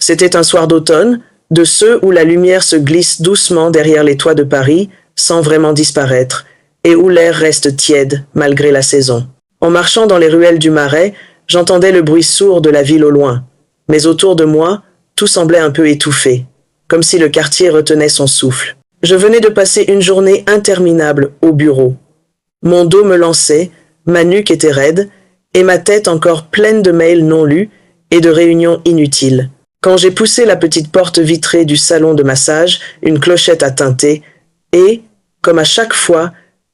C'était un soir d'automne, de ceux où la lumière se glisse doucement derrière les toits de Paris, sans vraiment disparaître, et où l'air reste tiède, malgré la saison. En marchant dans les ruelles du Marais, j'entendais le bruit sourd de la ville au loin. Mais autour de moi, tout semblait un peu étouffé, comme si le quartier retenait son souffle. Je venais de passer une journée interminable au bureau. Mon dos me lançait, ma nuque était raide, et ma tête encore pleine de mails non lus et de réunions inutiles. Quand j'ai poussé la petite porte vitrée du salon de massage, une clochette a tinté, et, comme à chaque fois,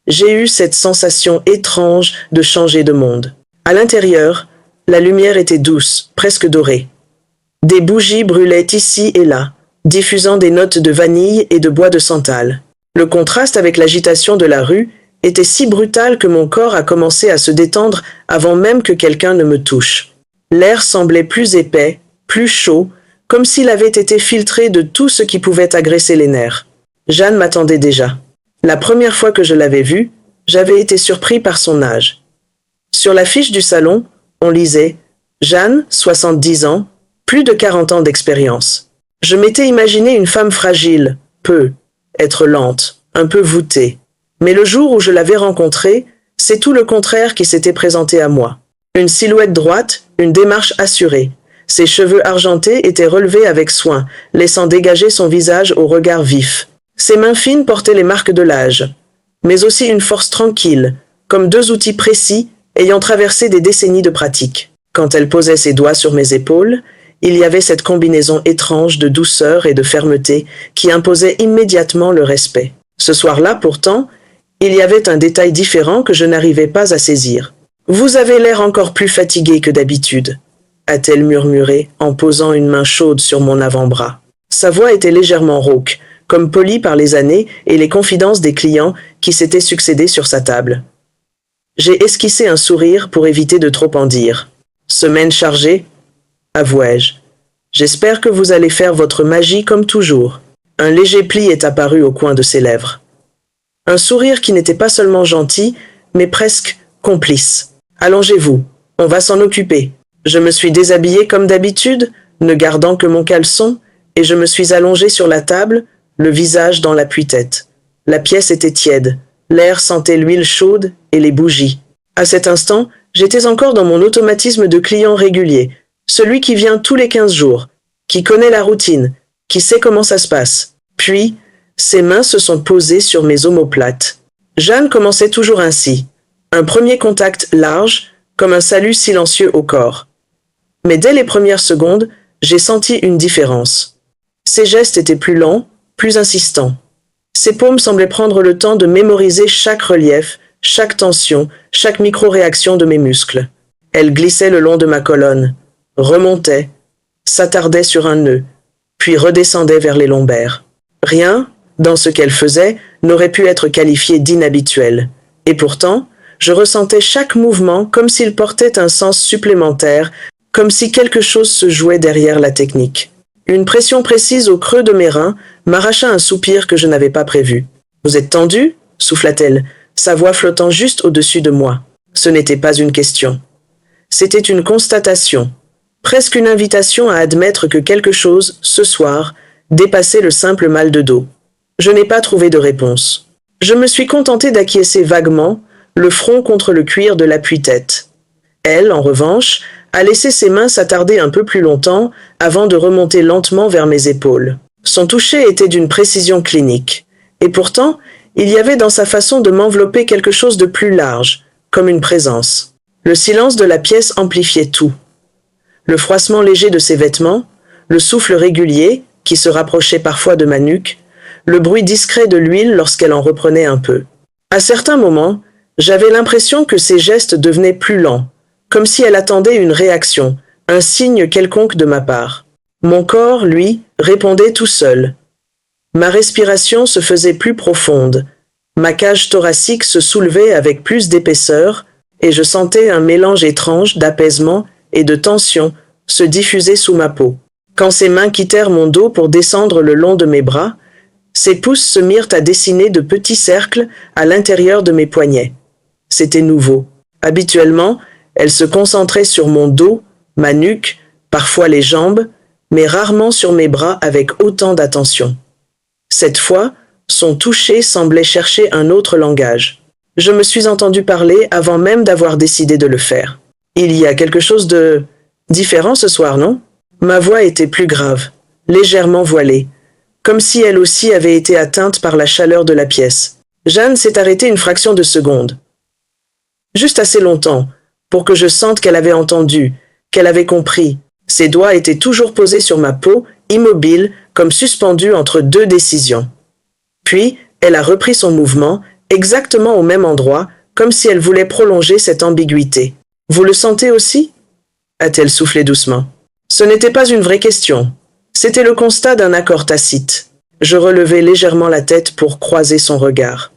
j'ai eu cette sensation étrange de changer de monde. À l'intérieur, la lumière était douce, presque dorée. Des bougies brûlaient ici et là, diffusant des notes de vanille et de bois de santal. Le contraste avec l'agitation de la rue était si brutal que mon corps a commencé à se détendre avant même que quelqu'un ne me touche. L'air semblait plus épais, plus chaud, comme s'il avait été filtré de tout ce qui pouvait agresser les nerfs. Jeanne m'attendait déjà. La première fois que je l'avais vue, j'avais été surpris par son âge. Sur l'affiche du salon, on lisait « Jeanne, 70 ans, plus de 40 ans d'expérience ». Je m'étais imaginé une femme fragile, être lente, un peu voûtée. Mais le jour où je l'avais rencontrée, c'est tout le contraire qui s'était présenté à moi. Une silhouette droite, une démarche assurée. Ses cheveux argentés étaient relevés avec soin, laissant dégager son visage au regard vif. Ses mains fines portaient les marques de l'âge, mais aussi une force tranquille, comme deux outils précis ayant traversé des décennies de pratique. Quand elle posait ses doigts sur mes épaules, il y avait cette combinaison étrange de douceur et de fermeté qui imposait immédiatement le respect. Ce soir-là, pourtant, il y avait un détail différent que je n'arrivais pas à saisir. « Vous avez l'air encore plus fatigué que d'habitude », a-t-elle murmuré en posant une main chaude sur mon avant-bras. Sa voix était légèrement rauque, comme polie par les années et les confidences des clients qui s'étaient succédés sur sa table. J'ai esquissé un sourire pour éviter de trop en dire. « Semaine chargée ?» avouai-je. « J'espère que vous allez faire votre magie comme toujours. » Un léger pli est apparu au coin de ses lèvres. Un sourire qui n'était pas seulement gentil, mais presque complice. « Allongez-vous, on va s'en occuper. » Je me suis déshabillé comme d'habitude, ne gardant que mon caleçon, et je me suis allongé sur la table, le visage dans l'appui-tête. La pièce était tiède, l'air sentait l'huile chaude et les bougies. À cet instant, j'étais encore dans mon automatisme de client régulier, celui qui vient tous les 15 jours, qui connaît la routine, qui sait comment ça se passe. Puis, ses mains se sont posées sur mes omoplates. Jeanne commençait toujours ainsi. Un premier contact large, comme un salut silencieux au corps. Mais dès les premières secondes, j'ai senti une différence. Ses gestes étaient plus lents, plus insistants. Ses paumes semblaient prendre le temps de mémoriser chaque relief, chaque tension, chaque micro-réaction de mes muscles. Elle glissait le long de ma colonne, remontait, s'attardait sur un nœud, puis redescendait vers les lombaires. Rien, dans ce qu'elle faisait, n'aurait pu être qualifié d'inhabituel. Et pourtant, je ressentais chaque mouvement comme s'il portait un sens supplémentaire, comme si quelque chose se jouait derrière la technique. Une pression précise au creux de mes reins m'arracha un soupir que je n'avais pas prévu. « Vous êtes tendu ?» souffla-t-elle, sa voix flottant juste au-dessus de moi. Ce n'était pas une question. C'était une constatation, presque une invitation à admettre que quelque chose, ce soir, dépassait le simple mal de dos. Je n'ai pas trouvé de réponse. Je me suis contenté d'acquiescer vaguement, le front contre le cuir de l'appui-tête. Elle, en revanche, a laissé ses mains s'attarder un peu plus longtemps avant de remonter lentement vers mes épaules. Son toucher était d'une précision clinique. Et pourtant, il y avait dans sa façon de m'envelopper quelque chose de plus large, comme une présence. Le silence de la pièce amplifiait tout. Le froissement léger de ses vêtements, le souffle régulier, qui se rapprochait parfois de ma nuque, le bruit discret de l'huile lorsqu'elle en reprenait un peu. À certains moments, j'avais l'impression que ses gestes devenaient plus lents, comme si elle attendait une réaction, un signe quelconque de ma part. Mon corps, lui, répondait tout seul. Ma respiration se faisait plus profonde, ma cage thoracique se soulevait avec plus d'épaisseur, et je sentais un mélange étrange d'apaisement et de tension se diffuser sous ma peau. Quand ses mains quittèrent mon dos pour descendre le long de mes bras, ses pouces se mirent à dessiner de petits cercles à l'intérieur de mes poignets. C'était nouveau. Habituellement, elle se concentrait sur mon dos, ma nuque, parfois les jambes, mais rarement sur mes bras avec autant d'attention. Cette fois, son toucher semblait chercher un autre langage. Je me suis entendu parler avant même d'avoir décidé de le faire. Il y a quelque chose de différent ce soir, non? Ma voix était plus grave, légèrement voilée, comme si elle aussi avait été atteinte par la chaleur de la pièce. Jeanne s'est arrêtée une fraction de seconde. Juste assez longtemps, pour que je sente qu'elle avait entendu, qu'elle avait compris. Ses doigts étaient toujours posés sur ma peau, immobile, comme suspendus entre deux décisions. Puis, elle a repris son mouvement, exactement au même endroit, comme si elle voulait prolonger cette ambiguïté. « Vous le sentez aussi ?» a-t-elle soufflé doucement. Ce n'était pas une vraie question. C'était le constat d'un accord tacite. Je relevai légèrement la tête pour croiser son regard.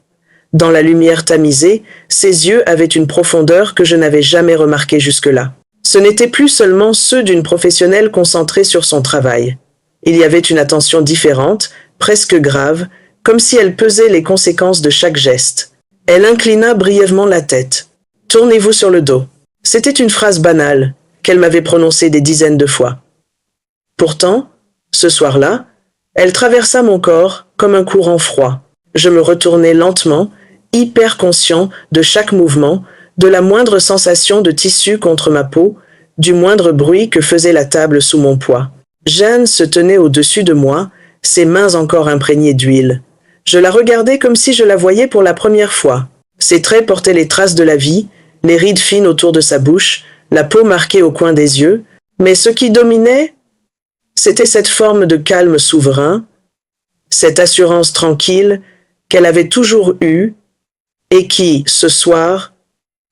Dans la lumière tamisée, ses yeux avaient une profondeur que je n'avais jamais remarquée jusque-là. Ce n'étaient plus seulement ceux d'une professionnelle concentrée sur son travail. Il y avait une attention différente, presque grave, comme si elle pesait les conséquences de chaque geste. Elle inclina brièvement la tête. « Tournez-vous sur le dos ». C'était une phrase banale, qu'elle m'avait prononcée des dizaines de fois. Pourtant, ce soir-là, elle traversa mon corps comme un courant froid. Je me retournai lentement, hyper conscient de chaque mouvement, de la moindre sensation de tissu contre ma peau, du moindre bruit que faisait la table sous mon poids. Jeanne se tenait au-dessus de moi, ses mains encore imprégnées d'huile. Je la regardais comme si je la voyais pour la première fois. Ses traits portaient les traces de la vie, les rides fines autour de sa bouche, la peau marquée au coin des yeux, mais ce qui dominait, c'était cette forme de calme souverain, cette assurance tranquille qu'elle avait toujours eue et qui, ce soir,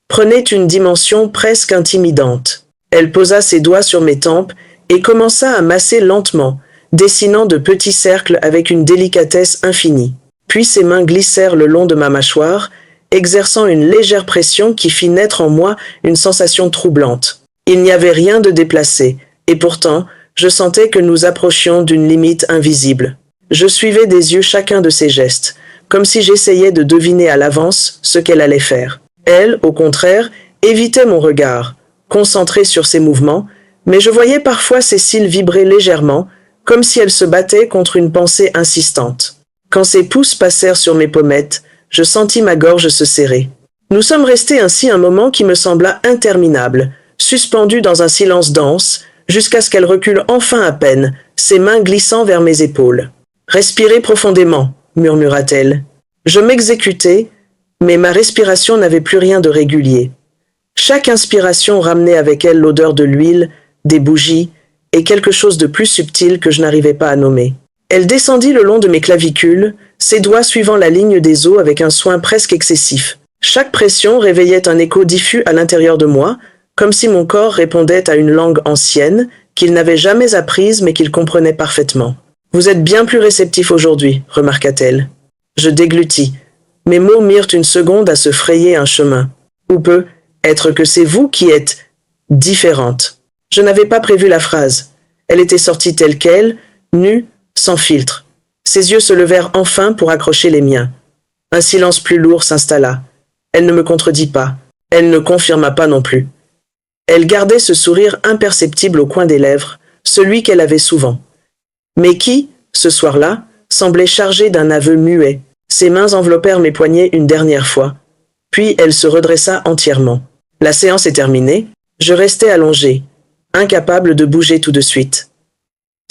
prenait une dimension presque intimidante. Elle posa ses doigts sur mes tempes et commença à masser lentement, dessinant de petits cercles avec une délicatesse infinie. Puis ses mains glissèrent le long de ma mâchoire, exerçant une légère pression qui fit naître en moi une sensation troublante. Il n'y avait rien de déplacé, et pourtant, je sentais que nous approchions d'une limite invisible. Je suivais des yeux chacun de ses gestes, comme si j'essayais de deviner à l'avance ce qu'elle allait faire. Elle, au contraire, évitait mon regard, concentrée sur ses mouvements, mais je voyais parfois ses cils vibrer légèrement, comme si elle se battait contre une pensée insistante. Quand ses pouces passèrent sur mes pommettes, je sentis ma gorge se serrer. Nous sommes restés ainsi un moment qui me sembla interminable, suspendus dans un silence dense, jusqu'à ce qu'elle recule enfin à peine, ses mains glissant vers mes épaules. « Respirez profondément », murmura-t-elle. Je m'exécutai, mais ma respiration n'avait plus rien de régulier. Chaque inspiration ramenait avec elle l'odeur de l'huile, des bougies et quelque chose de plus subtil que je n'arrivais pas à nommer. Elle descendit le long de mes clavicules, ses doigts suivant la ligne des os avec un soin presque excessif. Chaque pression réveillait un écho diffus à l'intérieur de moi, comme si mon corps répondait à une langue ancienne, qu'il n'avait jamais apprise mais qu'il comprenait parfaitement. « Vous êtes bien plus réceptif aujourd'hui, remarqua-t-elle. Je déglutis. Mes mots mirent une seconde à se frayer un chemin. Ou peut être que c'est vous qui êtes différente. Je n'avais pas prévu la phrase. Elle était sortie telle qu'elle, nue, sans filtre. Ses yeux se levèrent enfin pour accrocher les miens. Un silence plus lourd s'installa. Elle ne me contredit pas. Elle ne confirma pas non plus. Elle gardait ce sourire imperceptible au coin des lèvres, celui qu'elle avait souvent. Mais qui, ce soir-là, semblait chargé d'un aveu muet. Ses mains enveloppèrent mes poignets une dernière fois. Puis elle se redressa entièrement. La séance est terminée. Je restais allongé, incapable de bouger tout de suite.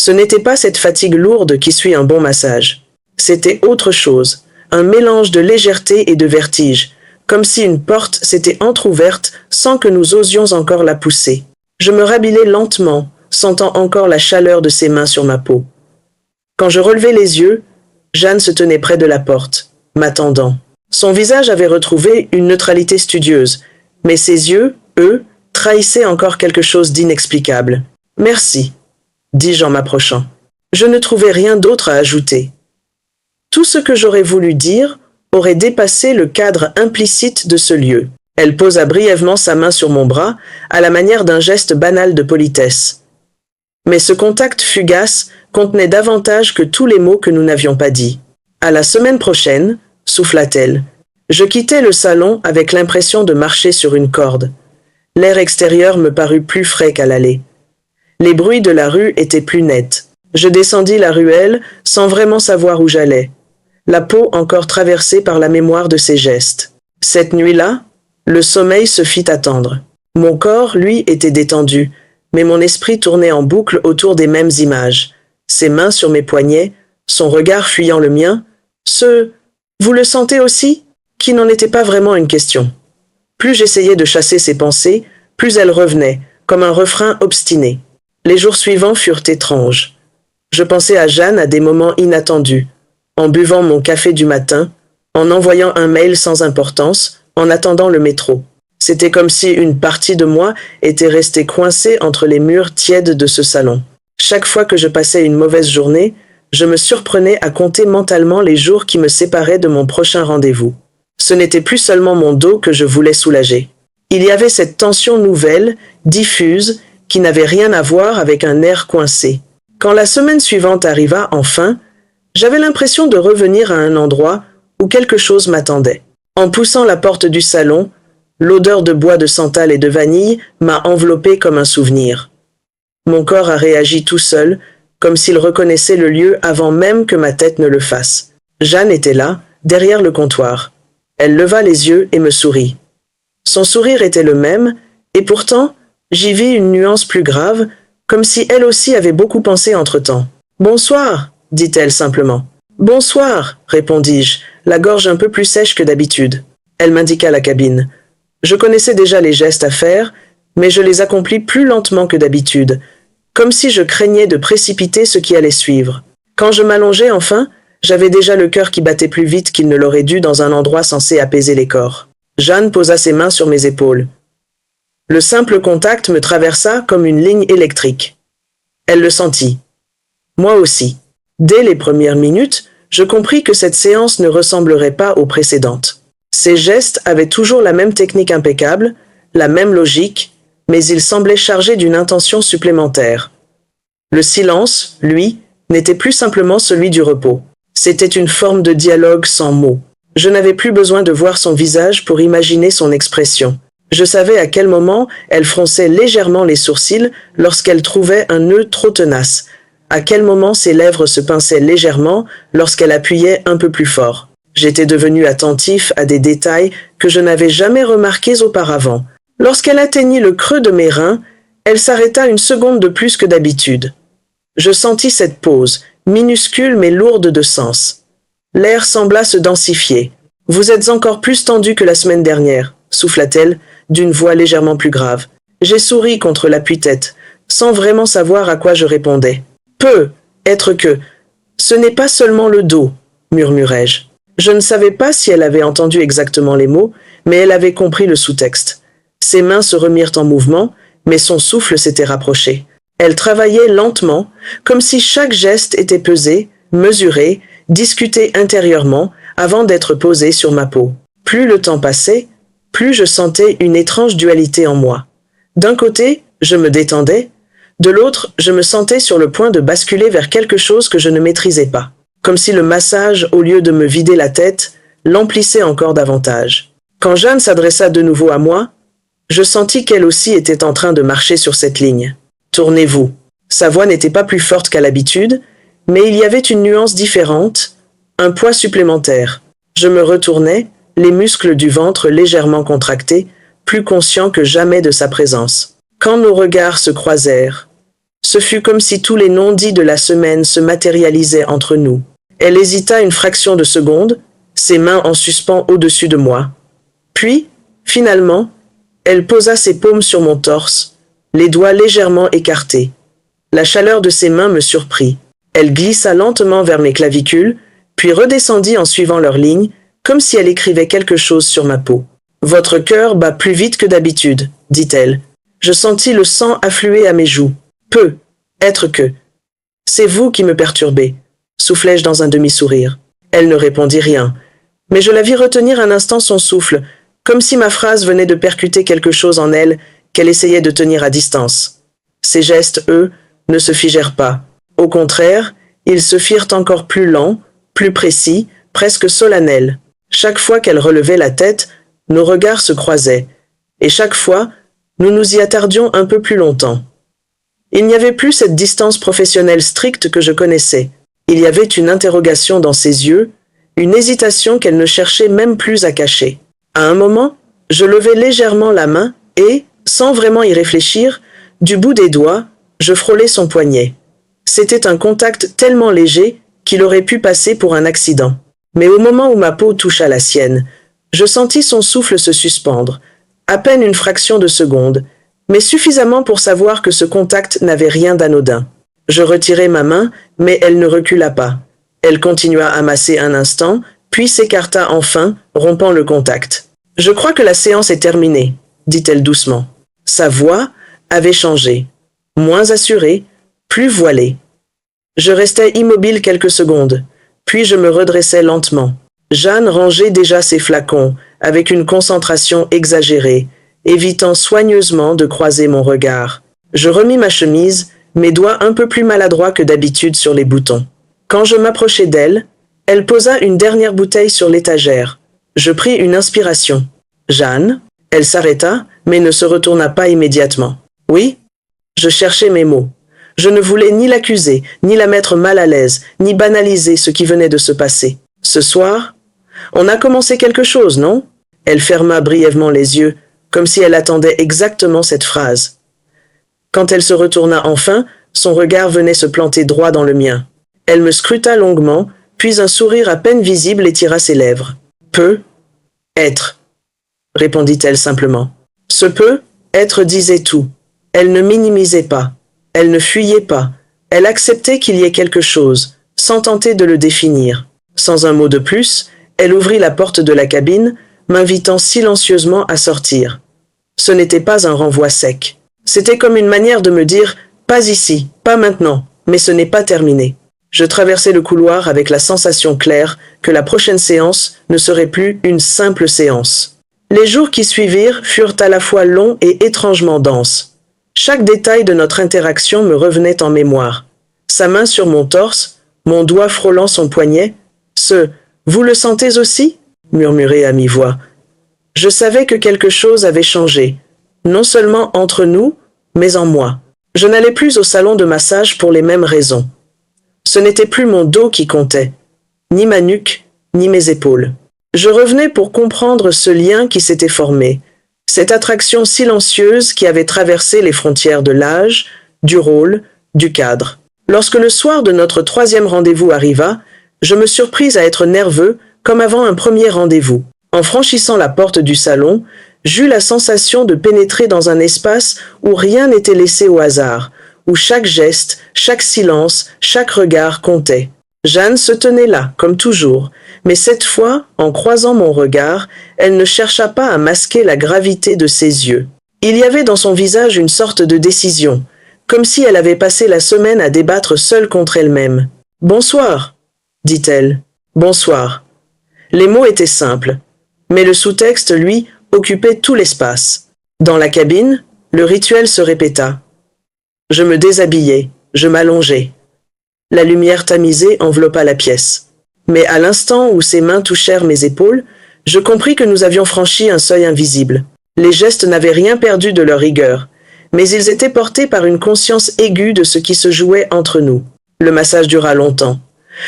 Ce n'était pas cette fatigue lourde qui suit un bon massage. C'était autre chose, un mélange de légèreté et de vertige, comme si une porte s'était entr'ouverte sans que nous osions encore la pousser. Je me rhabillai lentement, sentant encore la chaleur de ses mains sur ma peau. Quand je relevai les yeux, Jeanne se tenait près de la porte, m'attendant. Son visage avait retrouvé une neutralité studieuse, mais ses yeux, eux, trahissaient encore quelque chose d'inexplicable. « Merci », dis-je en m'approchant. Je ne trouvais rien d'autre à ajouter. Tout ce que j'aurais voulu dire aurait dépassé le cadre implicite de ce lieu. Elle posa brièvement sa main sur mon bras, à la manière d'un geste banal de politesse. Mais ce contact fugace contenait davantage que tous les mots que nous n'avions pas dits. « À la semaine prochaine », souffla-t-elle. Je quittai le salon avec l'impression de marcher sur une corde. L'air extérieur me parut plus frais qu'à l'aller. Les bruits de la rue étaient plus nets. Je descendis la ruelle sans vraiment savoir où j'allais, la peau encore traversée par la mémoire de ses gestes. Cette nuit-là, le sommeil se fit attendre. Mon corps, lui, était détendu, mais mon esprit tournait en boucle autour des mêmes images. Ses mains sur mes poignets, son regard fuyant le mien, « Vous le sentez aussi ?» qui n'en était pas vraiment une question. Plus j'essayais de chasser ces pensées, plus elles revenaient, comme un refrain obstiné. Les jours suivants furent étranges. Je pensais à Jeanne à des moments inattendus, en buvant mon café du matin, en envoyant un mail sans importance, en attendant le métro. C'était comme si une partie de moi était restée coincée entre les murs tièdes de ce salon. Chaque fois que je passais une mauvaise journée, je me surprenais à compter mentalement les jours qui me séparaient de mon prochain rendez-vous. Ce n'était plus seulement mon dos que je voulais soulager. Il y avait cette tension nouvelle, diffuse, qui n'avait rien à voir avec un air coincé. Quand la semaine suivante arriva enfin, j'avais l'impression de revenir à un endroit où quelque chose m'attendait. En poussant la porte du salon, l'odeur de bois de santal et de vanille m'a enveloppé comme un souvenir. Mon corps a réagi tout seul, comme s'il reconnaissait le lieu avant même que ma tête ne le fasse. Jeanne était là, derrière le comptoir. Elle leva les yeux et me sourit. Son sourire était le même, et pourtant, j'y vis une nuance plus grave, comme si elle aussi avait beaucoup pensé entre-temps. « Bonsoir », dit-elle simplement. « Bonsoir », répondis-je, la gorge un peu plus sèche que d'habitude. Elle m'indiqua la cabine. Je connaissais déjà les gestes à faire, mais je les accomplis plus lentement que d'habitude, comme si je craignais de précipiter ce qui allait suivre. Quand je m'allongeai enfin, j'avais déjà le cœur qui battait plus vite qu'il ne l'aurait dû dans un endroit censé apaiser les corps. Jeanne posa ses mains sur mes épaules. Le simple contact me traversa comme une ligne électrique. Elle le sentit. Moi aussi. Dès les premières minutes, je compris que cette séance ne ressemblerait pas aux précédentes. Ses gestes avaient toujours la même technique impeccable, la même logique, mais ils semblaient chargés d'une intention supplémentaire. Le silence, lui, n'était plus simplement celui du repos. C'était une forme de dialogue sans mots. Je n'avais plus besoin de voir son visage pour imaginer son expression. Je savais à quel moment elle fronçait légèrement les sourcils lorsqu'elle trouvait un nœud trop tenace, à quel moment ses lèvres se pinçaient légèrement lorsqu'elle appuyait un peu plus fort. J'étais devenu attentif à des détails que je n'avais jamais remarqués auparavant. Lorsqu'elle atteignit le creux de mes reins, elle s'arrêta une seconde de plus que d'habitude. Je sentis cette pause, minuscule mais lourde de sens. L'air sembla se densifier. « Vous êtes encore plus tendu que la semaine dernière », souffla-t-elle, d'une voix légèrement plus grave. J'ai souri contre l'appui-tête, sans vraiment savoir à quoi je répondais. « Peut être que... ce n'est pas seulement le dos », murmurai-je. Je ne savais pas si elle avait entendu exactement les mots, mais elle avait compris le sous-texte. Ses mains se remirent en mouvement, mais son souffle s'était rapproché. Elle travaillait lentement, comme si chaque geste était pesé, mesuré, discuté intérieurement avant d'être posé sur ma peau. Plus le temps passait, plus je sentais une étrange dualité en moi. D'un côté, je me détendais, de l'autre, je me sentais sur le point de basculer vers quelque chose que je ne maîtrisais pas. Comme si le massage, au lieu de me vider la tête, l'emplissait encore davantage. Quand Jeanne s'adressa de nouveau à moi, je sentis qu'elle aussi était en train de marcher sur cette ligne. « Tournez-vous ». Sa voix n'était pas plus forte qu'à l'habitude, mais il y avait une nuance différente, un poids supplémentaire. Je me retournai, les muscles du ventre légèrement contractés, plus conscient que jamais de sa présence. Quand nos regards se croisèrent, ce fut comme si tous les non-dits de la semaine se matérialisaient entre nous. Elle hésita une fraction de seconde, ses mains en suspens au-dessus de moi. Puis, finalement, elle posa ses paumes sur mon torse, les doigts légèrement écartés. La chaleur de ses mains me surprit. Elle glissa lentement vers mes clavicules, puis redescendit en suivant leur ligne, comme si elle écrivait quelque chose sur ma peau. « Votre cœur bat plus vite que d'habitude, » dit-elle. Je sentis le sang affluer à mes joues. « Peut être que... c'est vous qui me perturbez, » soufflai-je dans un demi-sourire. Elle ne répondit rien, mais je la vis retenir un instant son souffle, comme si ma phrase venait de percuter quelque chose en elle qu'elle essayait de tenir à distance. Ses gestes, eux, ne se figèrent pas. Au contraire, ils se firent encore plus lents, plus précis, presque solennels. Chaque fois qu'elle relevait la tête, nos regards se croisaient, et chaque fois, nous nous y attardions un peu plus longtemps. Il n'y avait plus cette distance professionnelle stricte que je connaissais. Il y avait une interrogation dans ses yeux, une hésitation qu'elle ne cherchait même plus à cacher. À un moment, je levai légèrement la main et, sans vraiment y réfléchir, du bout des doigts, je frôlai son poignet. C'était un contact tellement léger qu'il aurait pu passer pour un accident. Mais au moment où ma peau toucha la sienne, je sentis son souffle se suspendre, à peine une fraction de seconde, mais suffisamment pour savoir que ce contact n'avait rien d'anodin. Je retirai ma main, mais elle ne recula pas. Elle continua à masser un instant, puis s'écarta enfin, rompant le contact. « Je crois que la séance est terminée, » dit-elle doucement. Sa voix avait changé, moins assurée, plus voilée. Je restai immobile quelques secondes, puis je me redressai lentement. Jeanne rangeait déjà ses flacons, avec une concentration exagérée, évitant soigneusement de croiser mon regard. Je remis ma chemise, mes doigts un peu plus maladroits que d'habitude sur les boutons. Quand je m'approchai d'elle, elle posa une dernière bouteille sur l'étagère. Je pris une inspiration. « Jeanne ?» Elle s'arrêta, mais ne se retourna pas immédiatement. « Oui ?» Je cherchais mes mots. Je ne voulais ni l'accuser, ni la mettre mal à l'aise, ni banaliser ce qui venait de se passer. « Ce soir, on a commencé quelque chose, non ?» Elle ferma brièvement les yeux, comme si elle attendait exactement cette phrase. Quand elle se retourna enfin, son regard venait se planter droit dans le mien. Elle me scruta longuement, puis un sourire à peine visible étira ses lèvres. « Peut être », répondit-elle simplement. Ce peut être disait tout. Elle ne minimisait pas. Elle ne fuyait pas. Elle acceptait qu'il y ait quelque chose, sans tenter de le définir. Sans un mot de plus, elle ouvrit la porte de la cabine, m'invitant silencieusement à sortir. Ce n'était pas un renvoi sec. C'était comme une manière de me dire « pas ici, pas maintenant, mais ce n'est pas terminé ». Je traversai le couloir avec la sensation claire que la prochaine séance ne serait plus une simple séance. Les jours qui suivirent furent à la fois longs et étrangement denses. Chaque détail de notre interaction me revenait en mémoire. Sa main sur mon torse, mon doigt frôlant son poignet, ce « vous le sentez aussi ?» murmurait à mi-voix. Je savais que quelque chose avait changé, non seulement entre nous, mais en moi. Je n'allais plus au salon de massage pour les mêmes raisons. Ce n'était plus mon dos qui comptait, ni ma nuque, ni mes épaules. Je revenais pour comprendre ce lien qui s'était formé, cette attraction silencieuse qui avait traversé les frontières de l'âge, du rôle, du cadre. Lorsque le soir de notre 3e rendez-vous arriva, je me surpris à être nerveux comme avant un premier rendez-vous. En franchissant la porte du salon, j'eus la sensation de pénétrer dans un espace où rien n'était laissé au hasard, où chaque geste, chaque silence, chaque regard comptait. Jeanne se tenait là, comme toujours, mais cette fois, en croisant mon regard, elle ne chercha pas à masquer la gravité de ses yeux. Il y avait dans son visage une sorte de décision, comme si elle avait passé la semaine à débattre seule contre elle-même. « Bonsoir », dit-elle. « Bonsoir ». Les mots étaient simples, mais le sous-texte, lui, occupait tout l'espace. Dans la cabine, le rituel se répéta. Je me déshabillai, je m'allongeai. La lumière tamisée enveloppa la pièce. Mais à l'instant où ses mains touchèrent mes épaules, je compris que nous avions franchi un seuil invisible. Les gestes n'avaient rien perdu de leur rigueur, mais ils étaient portés par une conscience aiguë de ce qui se jouait entre nous. Le massage dura longtemps.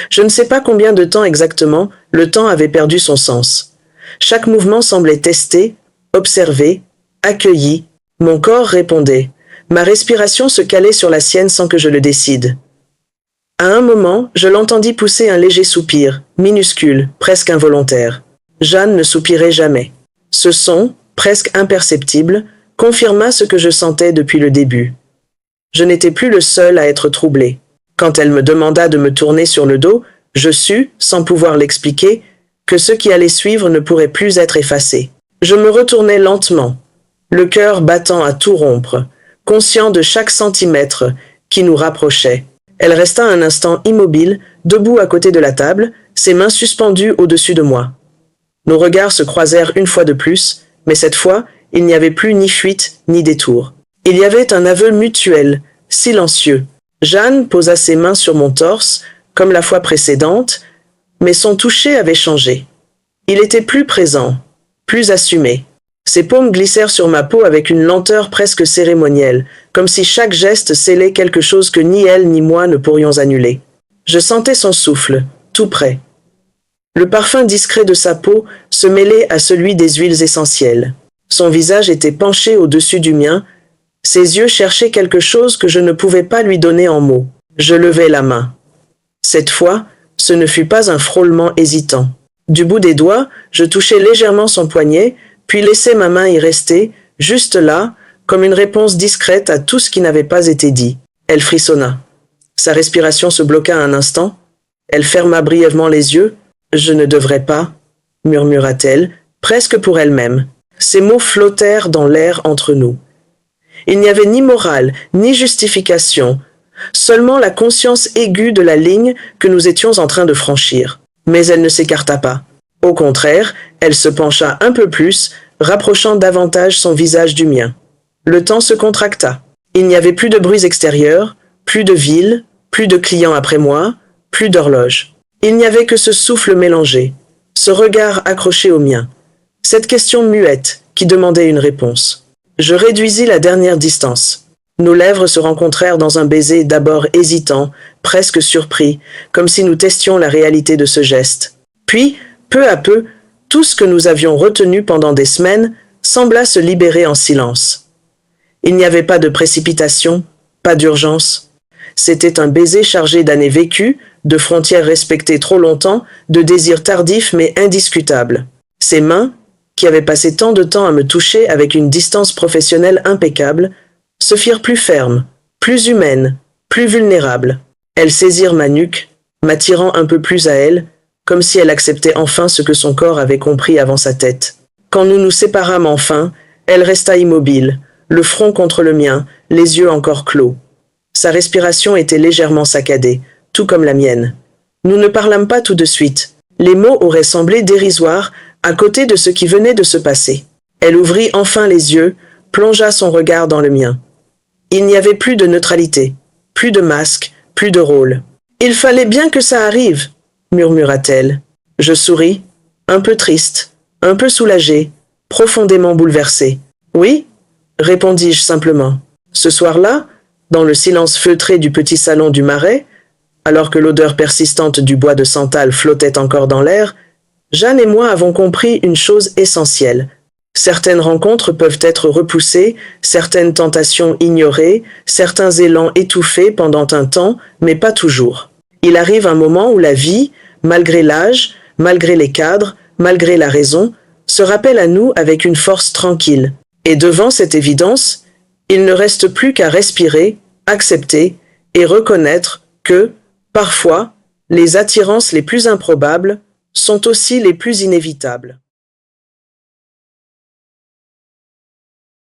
Je ne sais pas combien de temps exactement, le temps avait perdu son sens. Chaque mouvement semblait testé, observé, accueilli. Mon corps répondait. Ma respiration se calait sur la sienne sans que je le décide. À un moment, je l'entendis pousser un léger soupir, minuscule, presque involontaire. Jeanne ne soupirait jamais. Ce son, presque imperceptible, confirma ce que je sentais depuis le début. Je n'étais plus le seul à être troublé. Quand elle me demanda de me tourner sur le dos, je sus, sans pouvoir l'expliquer, que ce qui allait suivre ne pourrait plus être effacé. Je me retournai lentement, le cœur battant à tout rompre, conscient de chaque centimètre qui nous rapprochait. Elle resta un instant immobile, debout à côté de la table, ses mains suspendues au-dessus de moi. Nos regards se croisèrent une fois de plus, mais cette fois, il n'y avait plus ni fuite ni détour. Il y avait un aveu mutuel, silencieux. Jeanne posa ses mains sur mon torse, comme la fois précédente, mais son toucher avait changé. Il était plus présent, plus assumé. Ses paumes glissèrent sur ma peau avec une lenteur presque cérémonielle, comme si chaque geste scellait quelque chose que ni elle ni moi ne pourrions annuler. Je sentais son souffle, tout près. Le parfum discret de sa peau se mêlait à celui des huiles essentielles. Son visage était penché au-dessus du mien, ses yeux cherchaient quelque chose que je ne pouvais pas lui donner en mots. Je levai la main. Cette fois, ce ne fut pas un frôlement hésitant. Du bout des doigts, je touchai légèrement son poignet, puis laissai ma main y rester, juste là, comme une réponse discrète à tout ce qui n'avait pas été dit. Elle frissonna. Sa respiration se bloqua un instant. Elle ferma brièvement les yeux. « Je ne devrais pas », murmura-t-elle, presque pour elle-même. Ces mots flottèrent dans l'air entre nous. Il n'y avait ni morale, ni justification, seulement la conscience aiguë de la ligne que nous étions en train de franchir. Mais elle ne s'écarta pas. Au contraire, elle se pencha un peu plus, rapprochant davantage son visage du mien. Le temps se contracta. Il n'y avait plus de bruits extérieurs, plus de ville, plus de clients après moi, plus d'horloge. Il n'y avait que ce souffle mélangé, ce regard accroché au mien, cette question muette qui demandait une réponse. Je réduisis la dernière distance. Nos lèvres se rencontrèrent dans un baiser d'abord hésitant, presque surpris, comme si nous testions la réalité de ce geste. Puis, peu à peu, tout ce que nous avions retenu pendant des semaines sembla se libérer en silence. Il n'y avait pas de précipitation, pas d'urgence. C'était un baiser chargé d'années vécues, de frontières respectées trop longtemps, de désirs tardifs mais indiscutables. Ses mains, qui avaient passé tant de temps à me toucher avec une distance professionnelle impeccable, se firent plus fermes, plus humaines, plus vulnérables. Elles saisirent ma nuque, m'attirant un peu plus à elles, comme si elle acceptait enfin ce que son corps avait compris avant sa tête. Quand nous nous séparâmes enfin, elle resta immobile, le front contre le mien, les yeux encore clos. Sa respiration était légèrement saccadée, tout comme la mienne. Nous ne parlâmes pas tout de suite. Les mots auraient semblé dérisoires à côté de ce qui venait de se passer. Elle ouvrit enfin les yeux, plongea son regard dans le mien. Il n'y avait plus de neutralité, plus de masque, plus de rôle. « Il fallait bien que ça arrive », murmura-t-elle. Je souris, un peu triste, un peu soulagée, profondément bouleversée. « Oui », répondis-je simplement. Ce soir-là, dans le silence feutré du petit salon du Marais, alors que l'odeur persistante du bois de santal flottait encore dans l'air, Jeanne et moi avons compris une chose essentielle. Certaines rencontres peuvent être repoussées, certaines tentations ignorées, certains élans étouffés pendant un temps, mais pas toujours. Il arrive un moment où la vie, malgré l'âge, malgré les cadres, malgré la raison, se rappelle à nous avec une force tranquille. Et devant cette évidence, il ne reste plus qu'à respirer, accepter et reconnaître que, parfois, les attirances les plus improbables sont aussi les plus inévitables.